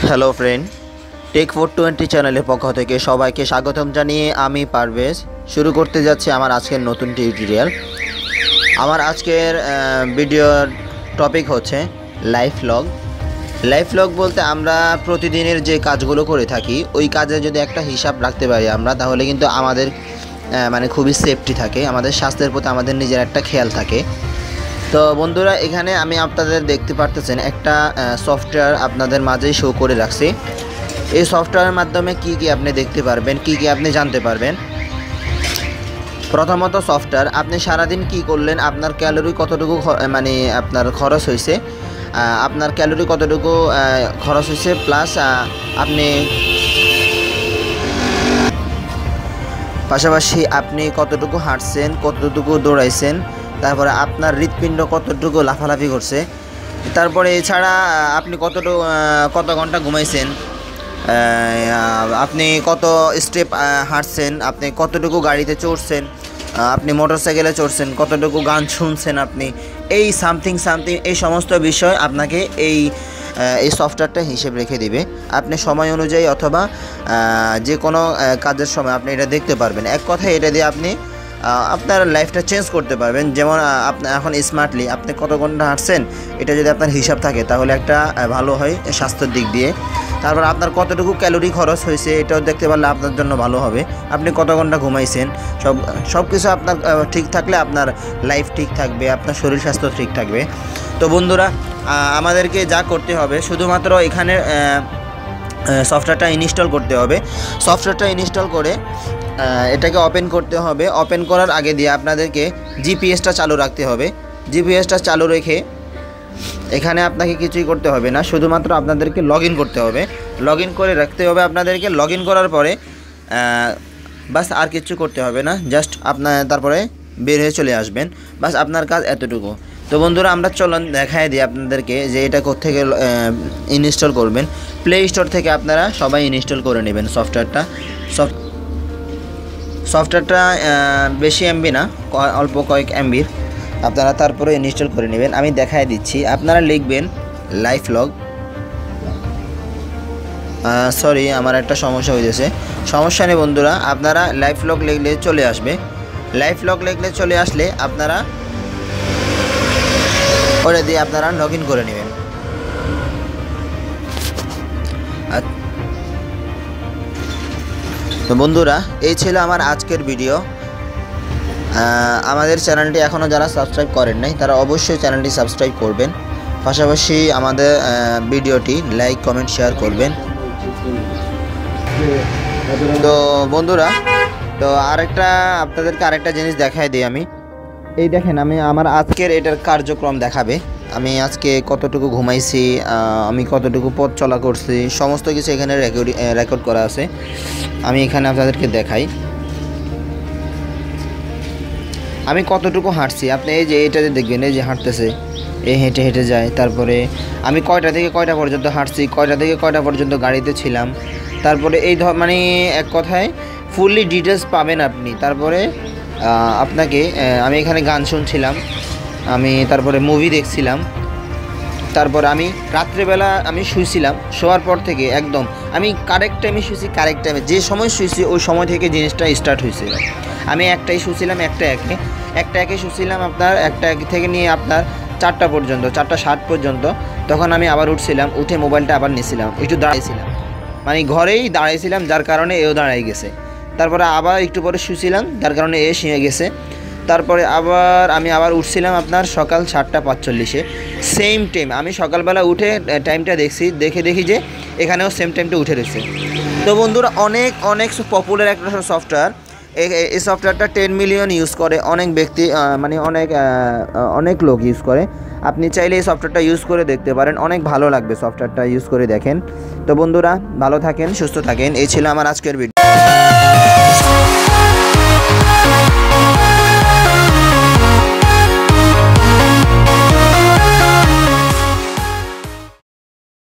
Hello friend, take 420 চ্যানেলের পক্ষ থেকে সবাইকে স্বাগতম জানিয়ে আমি পারভেজ শুরু করতে যাচ্ছি আমার আজকের নতুন টিউটোরিয়াল। আমার আজকের ভিডিওর টপিক হচ্ছে লাইফ লগ। লাইফ লগ বলতে আমরা প্রতিদিনের যে কাজগুলো করে থাকি ওই কাজে যদি একটা হিসাব রাখতে পারি আমরা, তাহলে কিন্তু আমাদের খুবই সেফটি থাকে, আমাদের স্বাস্থ্যের প্রতি আমাদের নিজের একটা খেয়াল থাকে। তো বন্ধুরা, এখানে আমি আপনাদের দেখতে পারতেছেন একটা সফটওয়্যার আপনাদের মাঝেই শো করে রাখছি। এই সফটওয়্যারের মাধ্যমে কি কি আপনি দেখতে পারবেন, কি কি আপনি জানতে পারবেন। প্রথমত সফটওয়্যার, আপনি সারাদিন কি করলেন, আপনার ক্যালোরি কতটুকু আপনার খরচ হয়েছে, আপনার ক্যালোরি কতটুকু খরচ হয়েছে, প্লাস আপনি পাশাপাশি আপনি কতটুকু হাঁটছেন, কতটুকু দৌড়াইছেন, তারপরে আপনার হৃৎপিণ্ড কতটুকু লাফালাফি করছে, তারপরে এছাড়া আপনি কত ঘন্টা ঘুমাইছেন, আপনি কত স্টেপ হাঁটছেন, আপনি কতটুকু গাড়িতে চড়ছেন, আপনি মোটরসাইকেলে চড়ছেন, কতটুকু গান শুনছেন আপনি, এই সামথিং এই সমস্ত বিষয় আপনাকে এই সফটওয়্যারটা হিসেব রেখে দিবে। আপনি সময় অনুযায়ী অথবা যে কোনো কাজের সময় আপনি এটা দেখতে পারবেন। এক কথায় এটা দিয়ে আপনি আপনার লাইফটা চেঞ্জ করতে পারবেন। যেমন আপনি এখন স্মার্টলি আপনি কত ঘন্টা হাঁটছেন এটা যদি আপনার হিসাব থাকে তাহলে একটা ভালো হয় স্বাস্থ্যের দিক দিয়ে। তারপর আপনার কতটুকু ক্যালোরি খরচ হয়েছে এটাও দেখতে পারলে আপনার জন্য ভালো হবে। আপনি কত ঘন্টা ঘুমাইছেন, সব কিছু আপনার ঠিক থাকলে আপনার লাইফ ঠিক থাকবে, আপনার শরীর স্বাস্থ্য ঠিক থাকবে। তো বন্ধুরা, আমাদেরকে যা করতে হবে শুধুমাত্র এখানে সফটওয়্যারটা ইনস্টল করতে হবে। সফটওয়্যারটা ইনস্টল করে এটাকে ওপেন করতে হবে। ওপেন করার আগে দিয়ে আপনাদেরকে জিপিএসটা চালু রাখতে হবে। জিপিএসটা চালু রেখে এখানে আপনাকে কিছুই করতে হবে না, শুধুমাত্র আপনাদেরকে লগ ইন করতে হবে। লগ ইন করে রাখতে হবে আপনাদেরকে। লগ ইন করার পরে বাস আর কিছু করতে হবে না, জাস্ট আপনার তারপরে বের হয়ে চলে আসবেন। বাস আপনার কাজ এতটুকু। তো বন্ধুরা, আমরা চলুন দেখাই দিই আপনাদেরকে যে এটা কোত্থেকে ইনস্টল করবেন। প্লে স্টোর থেকে আপনারা সবাই ইনস্টল করে নেবেন সফটওয়্যারটা। সফটওয়্যারটা বেশি এমবি না, অল্প কয়েক এমবির, আপনারা তারপরে ইনস্টল করে নেবেন। আমি দেখাই দিচ্ছি। আপনারা লিখবেন লাইফ লগ। সরি, আমার একটা সমস্যা হয়েছে। সমস্যা নেই বন্ধুরা, আপনারা লাইফ লগ লিখলে চলে আসবে। লাইফ লগ লিখলে চলে আসলে আপনারা ওটা দিয়ে আপনারা লগ ইন করে নেবেন। তো বন্ধুরা, এই ছিল আমার আজকের ভিডিও। আমাদের চ্যানেলটি এখনও যারা সাবস্ক্রাইব করেন নাই তারা অবশ্যই চ্যানেলটি সাবস্ক্রাইব করবেন, পাশাপাশি আমাদের ভিডিওটি লাইক কমেন্ট শেয়ার করবেন। তো বন্ধুরা, তো আপনাদেরকে আরেকটা জিনিস দেখাই দিই আমি। এই দেখেন, আমার আজকের এটার কার্যক্রম দেখাবে। আমি আজকে কতটুকু ঘুমাইছি, আমি কতটুকু পথ চলা করছি, সমস্ত কিছু এখানে রেকর্ড করা আছে। আমি এখানে আপনাদেরকে দেখাই আমি কতটুকু হাঁটছি। আপনি এই যে এটাতে দেখবেন, এই যে হাঁটতেছে, এই হেঁটে হেঁটে যায়। তারপরে আমি কয়টা থেকে কয়টা পর্যন্ত হাঁটছি, কয়টা থেকে কয়টা পর্যন্ত গাড়িতে ছিলাম। তারপরে এই এক কথায় ফুললি ডিটেলস পাবেন আপনি। তারপরে আপনাকে আমি এখানে গান শুনছিলাম, তারপরে মুভি দেখছিলাম। তারপর আমি রাত্রেবেলা শুয়েছিলাম। শোয়ার পর থেকে একদম আমি কারেক্ট টাইমে শুয়েছি, কারেক্ট টাইমে যে সময় শুয়েছি ওই সময় থেকে জিনিসটা স্টার্ট হয়েছিল। আমি একটাই শুয়েছিলাম, একটা একে শুয়েছিলাম আপনার 1টা থেকে নিয়ে আপনার 4টা পর্যন্ত, 4:60 পর্যন্ত। তখন আমি আবার উঠছিলাম, উঠে মোবাইলটা আবার নিয়েছিলাম, একটু দাঁড়াইছিলাম, ঘরেই দাঁড়াইছিলাম, যার কারণে এও দাঁড়াই গেছে। তারপরে আবার একটু পরে শুয়েছিলাম, যার কারণে এ শুয়ে গেছে। তারপরে আমি আবার উঠছিলাম আপনার সকাল 7:45-এ, সেম টাইম। আমি সকালবেলা উঠে টাইমটা দেখি যে এখানেও সেম টাইমটা উঠে রয়েছে। তো বন্ধুরা, অনেক পপুলার একটা সফটওয়্যার। এই সফটওয়্যারটা 10 মিলিয়ন ইউজ করে অনেক ব্যক্তি, অনেক লোক ইউজ করে। আপনি চাইলে এই সফটওয়্যারটা ইউজ করে দেখতে পারেন, অনেক ভালো লাগবে সফটওয়্যারটা ইউজ করে দেখেন। তো বন্ধুরা, ভালো থাকেন, সুস্থ থাকেন। এই ছিল আমার আজকের ভিডিও।